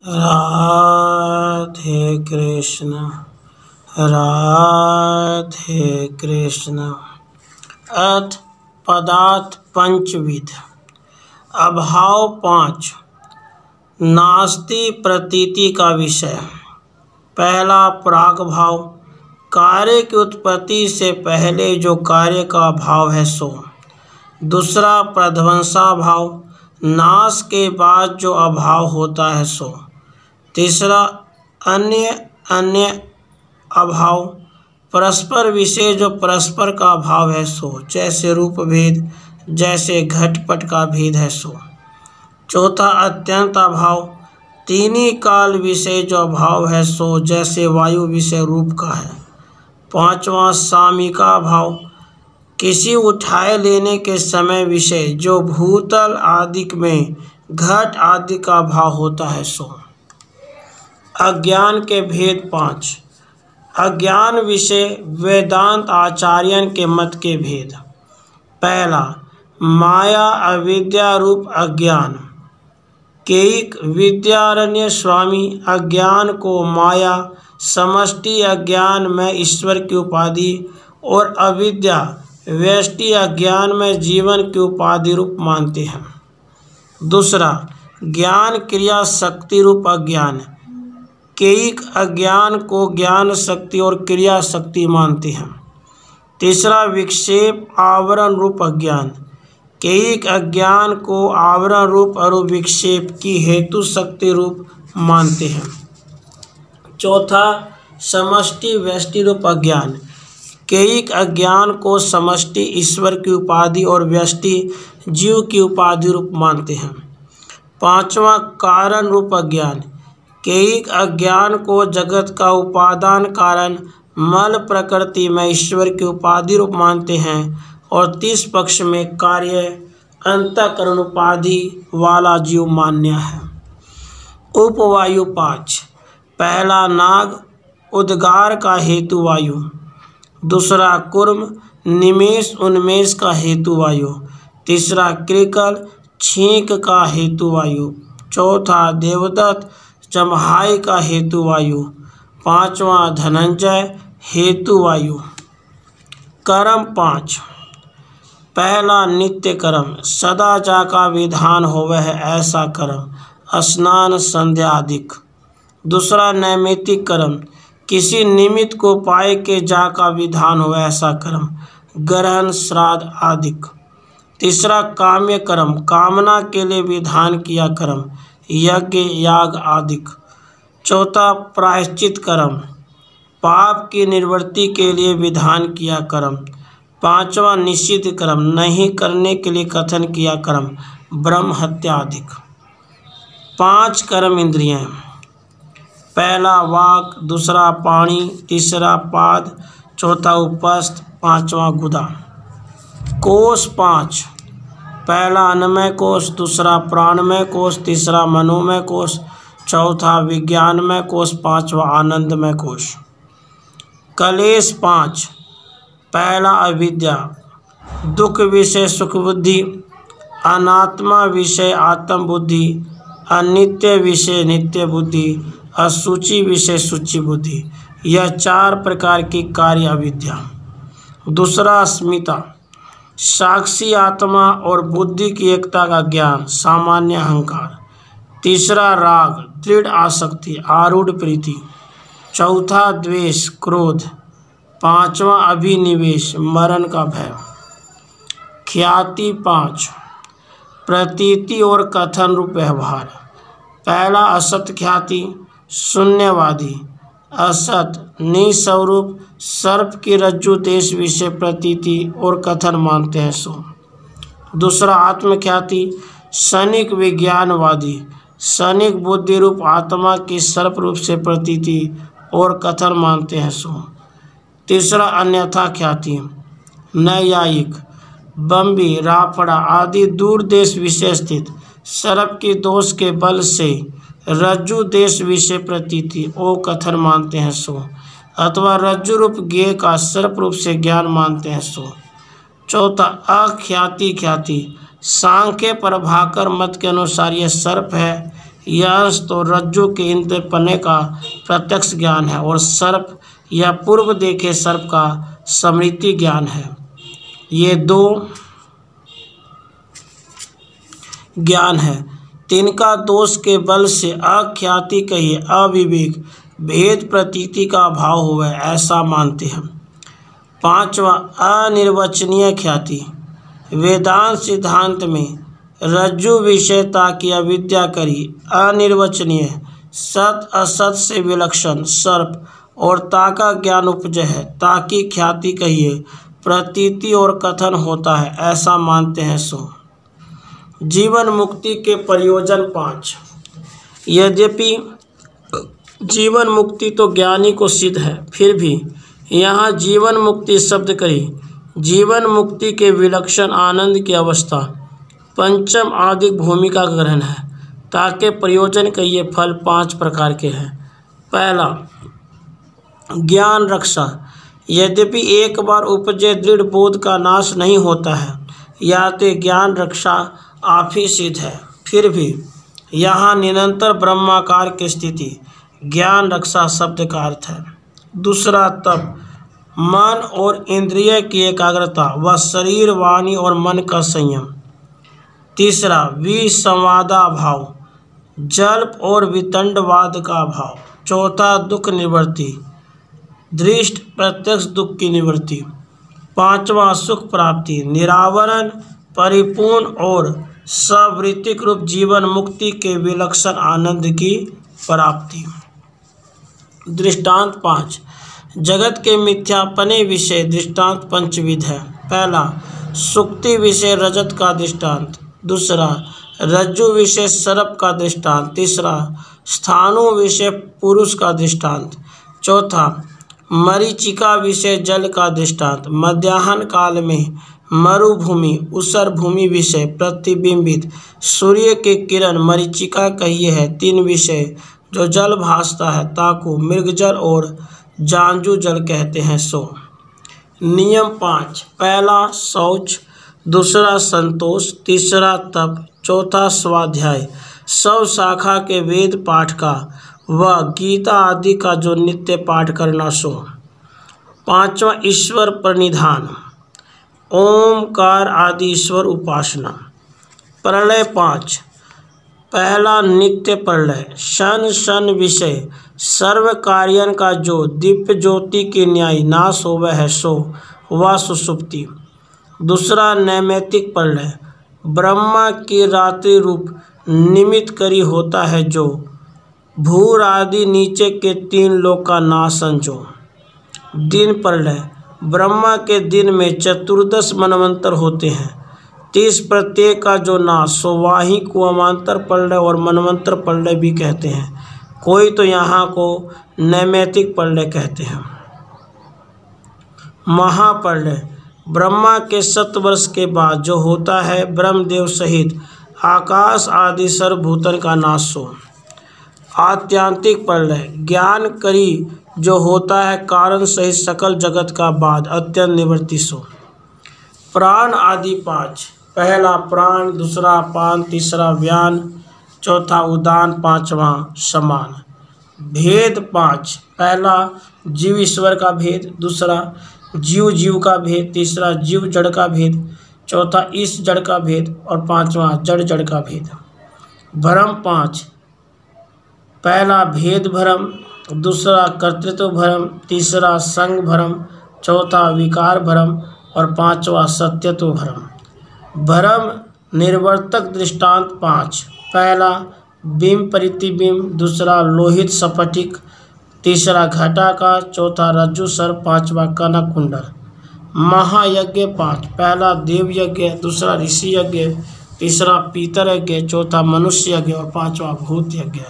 राधे कृष्ण राधे कृष्ण। अथ पदार्थ पंचविध। अभाव 5। नास्ति प्रतीति का विषय। पहला प्रागभाव, कार्य की उत्पत्ति से पहले जो कार्य का भाव है सो। दूसरा प्रध्वंसा भाव, नाश के बाद जो अभाव होता है सो। तीसरा अन्य अन्य अभाव, परस्पर विषय जो परस्पर का भाव है सो, जैसे रूप भेद, जैसे घटपट का भेद है सो। चौथा अत्यंत अभाव, तीनों काल विषय जो अभाव है सो, जैसे वायु विषय रूप का है। पांचवा सामिका भाव, किसी उठाए लेने के समय विषय जो भूतल आदि में घट आदि का भाव होता है सो। अज्ञान के भेद 5। अज्ञान विषय वेदांत आचार्यन के मत के भेद। पहला माया अविद्या रूप अज्ञान। केक विद्यारण्य स्वामी अज्ञान को माया, समष्टि अज्ञान में ईश्वर की उपाधि और अविद्या व्यष्टि अज्ञान में जीवन की उपाधि रूप मानते हैं। दूसरा ज्ञान क्रिया शक्ति रूप अज्ञान। केक अज्ञान को ज्ञान शक्ति और क्रिया शक्ति मानते हैं। तीसरा विक्षेप आवरण रूप अज्ञान। केक अज्ञान को आवरण रूप और विक्षेप की हेतु शक्ति रूप मानते हैं। चौथा समष्टि व्यष्टि रूप अज्ञान। केक अज्ञान को समष्टि ईश्वर की उपाधि और व्यष्टि जीव की उपाधि रूप मानते हैं। पांचवा कारण रूप अज्ञान। केक अज्ञान को जगत का उपादान कारण मल प्रकृति में ईश्वर की उपाधि रूप मानते हैं और 30 पक्ष में कार्य अंतःकरण उपाधि वाला जीव मान्य है। उपवायु 5। पहला नाग उद्गार का हेतु वायु। दूसरा कुर्म निमेष उन्मेष का हेतु वायु। तीसरा कृकल छींक का हेतु वायु। चौथा देवदत्त जमहाई का हेतु वायु। पांचवा धनंजय हेतु वायु। कर्म 5। पहला नित्य कर्म, सदा जा का विधान होवे है ऐसा कर्म, स्नान संध्या आदिक। दूसरा नैमित्तिक कर्म, किसी निमित्त को पाए के जा का विधान हो ऐसा कर्म, ग्रहण श्राद्ध आदिक। तीसरा काम्य कर्म, कामना के लिए विधान किया कर्म, यज्ञ याग आदिक। चौथा प्रायश्चित कर्म, पाप की निवृत्ति के लिए विधान किया कर्म। पांचवा निषिद्ध कर्म, नहीं करने के लिए कथन किया कर्म, ब्रह्म हत्या आदिक। 5 कर्म इंद्रियां। पहला वाक, दूसरा पाणी, तीसरा पाद, चौथा उपस्थ, पांचवा गुदा। कोष 5। पहला अन्नमय कोष, दूसरा प्राणमय कोष, तीसरा मनोमय कोष, चौथा विज्ञानमय कोष, पांचवा आनंदमय कोष। कलेश 5। पहला अविद्या, दुख विषय सुख बुद्धि, अनात्मा विषय आत्म बुद्धि, अनित्य विषय नित्य बुद्धि, अशुचि विषय शुचि बुद्धि। यह 4 प्रकार की कार्य अविद्या। दूसरा अस्मिता, साक्षी आत्मा और बुद्धि की एकता का ज्ञान, सामान्य अहंकार। तीसरा राग, दृढ़ आसक्ति, आरूढ़ प्रीति। चौथा द्वेष, क्रोध। पांचवा अभिनिवेश, मरण का भय। ख्याति 5। प्रतीति और कथन रूप व्यवहार। पहला असत ख्याति, शून्यवादी, असत निस्वरूप, सर्प की रज्जु देश विषय प्रतीति और कथन मानते हैं सो। दूसरा आत्मख्याति, क्षणिक विज्ञानवादी, क्षणिक बुद्धि रूप आत्मा की सर्प रूप से प्रतीति और कथन मानते हैं सो। तीसरा अन्यथा ख्याति, नैयायिक, बम्बी, राफड़ा आदि दूर देश विषय स्थित सर्प की दोष के बल से रज्जु देश विषय प्रतीति और कथन मानते हैं सो, अथवा रज्जु रूप ज्ञेय का सर्प रूप से ज्ञान मानते हैं सो। चौथा अख्याति ख्याति, सांख्य प्रभाकर मत के अनुसार यह सर्प है, यह अंश तो रज्जु के इंद्रपने का प्रत्यक्ष ज्ञान है और सर्प या पूर्व देखे सर्प का स्मृति ज्ञान है। ये दो ज्ञान है, तिनका दोष के बल से अख्याति कहिए अविवेक भेद प्रतीति का अभाव हुआ ऐसा मानते हैं। पांचवा अनिर्वचनीय ख्याति। वेदांत सिद्धांत में रज्जु विषयता की अविद्या करी अनिर्वचनीय सत असत से विलक्षण सर्प और ता का ज्ञान उपजय है, ताकि ख्याति कहिए प्रतीति और कथन होता है ऐसा मानते हैं। सो जीवन मुक्ति के प्रयोजन 5। यद्यपि जीवन मुक्ति तो ज्ञानी को सिद्ध है, फिर भी यहाँ जीवन मुक्ति शब्द करी जीवन मुक्ति के विलक्षण आनंद की अवस्था पंचम आदि भूमिका ग्रहण है, ताकि प्रयोजन के ये फल 5 प्रकार के हैं। पहला ज्ञान रक्षा। यद्यपि एक बार उपजे दृढ़ बोध का नाश नहीं होता है, या तो ज्ञान रक्षा आप ही सिद्ध है, फिर भी यहाँ निरंतर ब्रह्माकार की स्थिति ज्ञान रक्षा शब्द का अर्थ है। दूसरा तप, मन और इंद्रिय की एकाग्रता व शरीर वाणी और मन का संयम। तीसरा विसंवादा भाव, जल्प और वितंडवाद का भाव। चौथा दुख निवृत्ति, दृष्ट प्रत्यक्ष दुख की निवृत्ति। पांचवा सुख प्राप्ति, निरावरण परिपूर्ण और सवृत्तिक रूप जीवन मुक्ति के विलक्षण आनंद की प्राप्ति। दृष्टांत 5। जगत के मिथ्यापने विषय दृष्टांत पंचविध है। पहला सुक्ति विषय रजत का दृष्टांत। दूसरा रज्जु विषय सर्प का दृष्टांत। तीसरा स्थाणु विषय पुरुष का दृष्टांत। चौथा मरीचिका विषय जल का दृष्टांत। मध्याह्न काल में मरुभूमि ऊसर भूमि विषय प्रतिबिंबित सूर्य के किरण मरीचिका कहिए है। 3 विषय जो जल भासता है ताकू मृगजल और जानजू जल कहते हैं। सो नियम 5। पहला शौच, दूसरा संतोष, तीसरा तप, चौथा स्वाध्याय। 100 शाखा के वेद पाठ का व गीता आदि का जो नित्य पाठ करना। सो पांचवा ईश्वर प्रणिधान, ओमकार आदि ईश्वर उपासना। प्रलय 5। पहला नित्य प्रलय, शन शन विषय सर्व कार्यन का जो दिव्य ज्योति के न्याय नाश होवे है सो वह सुषुप्ति। दूसरा नैमित्तिक प्रलय, ब्रह्मा की रात्रि रूप निमित्त करी होता है जो भूर आदि नीचे के 3 लोक का नाशन। जो दिन प्रलय, ब्रह्मा के दिन में 14 मनवंतर होते हैं, 30 प्रत्येक का जो नाश सो वाही को अमांतर प्रलय और मनवंतर प्रलय भी कहते हैं। कोई तो यहाँ को नैमित्तिक प्रलय कहते हैं। महाप्रलय, ब्रह्मा के 7 वर्ष के बाद जो होता है ब्रह्मदेव सहित आकाश आदि सर्वभूतन का नाश। हो आत्यांतिक प्रलय, ज्ञान करी जो होता है कारण सहित सकल जगत का बाद अत्यंत निवृत्ति। सो प्राण आदि 5। पहला प्राण, दूसरा पान, तीसरा व्यान, चौथा उदान, पांचवा समान। भेद 5। पहला जीव ईश्वर का भेद, दूसरा जीव जीव का भेद, तीसरा जीव जड़ का भेद, चौथा ईश जड़ का भेद और पांचवा जड़ जड़ का भेद। भ्रम 5। पहला भेद भ्रम, दूसरा कर्तृत्व भ्रम, तीसरा संग भ्रम, चौथा विकार भ्रम और पांचवा सत्यत्व भ्रम। भ्रम निर्वर्तक दृष्टांत 5। पहला बिंब प्रतिबिंब, दूसरा लोहित स्फटिक, तीसरा घटाकार, चौथा रज्जु सर्प, पांचवा कनक कुंडल। महायज्ञ 5। पहला देव यज्ञ, दूसरा ऋषि यज्ञ, तीसरा पीतर यज्ञ, चौथा मनुष्य यज्ञ और पांचवा भूत यज्ञ।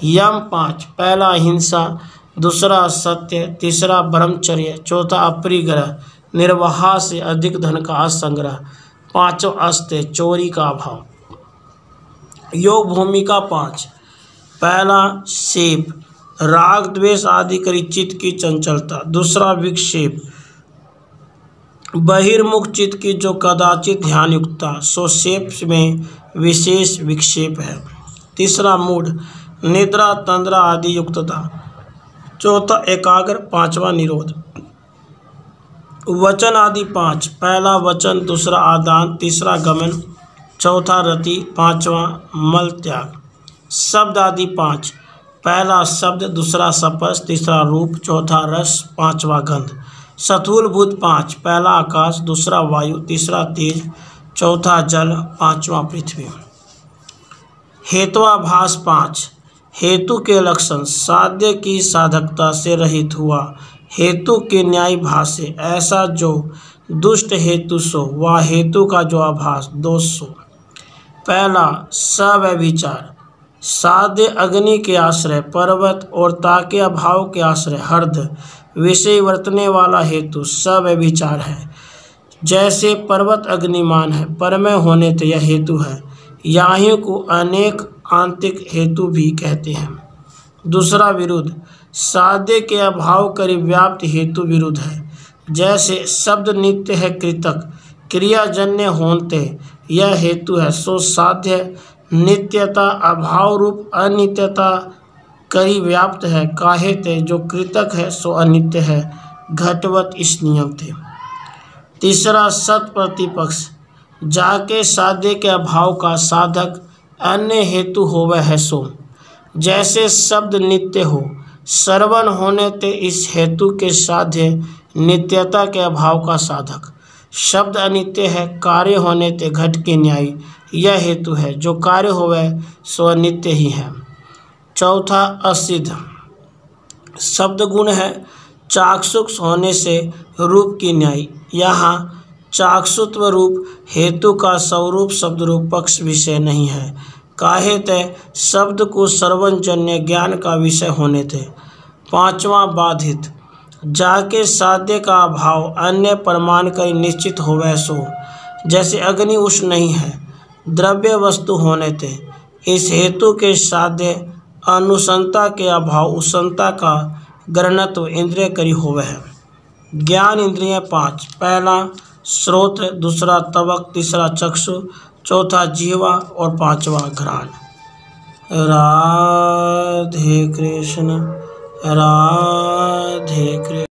यम 5। पहला हिंसा, दूसरा सत्य, तीसरा ब्रह्मचर्य, चौथा अपरिग्रह, निर्वाह से अधिक धन का असंग्रह, पांचवा अस्त्य, चोरी का अभाव। योग भूमिका 5। पहला सेप, राग द्वेष आदि करी चित्त की चंचलता। दूसरा विक्षेप, बहिर्मुख चित्त की जो कदाचित ध्यान युक्ता, सो सेप में विशेष विक्षेप है। तीसरा मूढ़, निद्रा, तंद्रा आदि युक्तता। चौथा एकाग्र, पांचवा निरोध। वचन आदि 5, पहला वचन, दूसरा आदान, तीसरा गमन, चौथा रति, पांचवा मल त्याग। शब्द आदि 5, पहला शब्द, दूसरा स्पर्श, तीसरा रूप, चौथा रस, पांचवा गंध। स्थूल भूत 5, पहला आकाश, दूसरा वायु, तीसरा तेज, चौथा जल, पांचवा पृथ्वी। हेत्वाभास 5, हेतु के लक्षण, साध्य की साधकता से रहित हुआ, हेतु के न्याय भाष्य, ऐसा जो दुष्ट हेतु सो, वह हेतु का जो आभास दोष सो। पहला सव्यभिचार, साध्य अग्नि के आश्रय, पर्वत और ताके अभाव के आश्रय हृदय विषय वर्तने वाला हेतु सव्यभिचार है। जैसे पर्वत अग्निमान है, परमय होने ते यह हेतु है। याहियों को अनेक आंतरिक हेतु भी कहते हैं। दूसरा विरुद्ध, साध्य के अभाव करीब व्याप्त हेतु विरुद्ध है। जैसे शब्द नित्य है कृतक, क्रियाजन्य होते यह हेतु है, सो साध्य नित्यता अभाव रूप अनित्यता करीब व्याप्त है, काहे ते जो कृतक है सो अनित्य है, घटवत इस नियम थे। तीसरा सत प्रतिपक्ष, जाके साध्य के अभाव का साधक अन्य हेतु होवे है सो। जैसे शब्द नित्य हो, श्रवण होने ते इस हेतु के साध्य नित्यता के अभाव का साधक। शब्द अनित्य है, कार्य होने ते घट के न्याय यह हेतु है, जो कार्य होवे सो अनित्य ही है। चौथा असिद्ध, शब्द गुण है, चाक्षुष होने से रूप की न्याय। यहाँ चाक्षुत्व रूप हेतु का स्वरूप शब्द रूप पक्ष विषय नहीं है, काहे ते शब्द को सर्वजन्य ज्ञान का विषय होने थे। पांचवा बाधित, जाके साध्य का अभाव अन्य प्रमाण कर निश्चित होवे सो। जैसे अग्नि उष्ण नहीं है, द्रव्य वस्तु होने थे, इस हेतु के साध्य अनुसंता के अभाव उष्णता का ग्रहणत्व इंद्रिय करी होवे है। ज्ञान इंद्रिय 5, पहला श्रोत्र, दूसरा तवक, तीसरा चक्षु, चौथा जीवा और पांचवा घ्राण। राधे कृष्ण, राधे कृष्ण।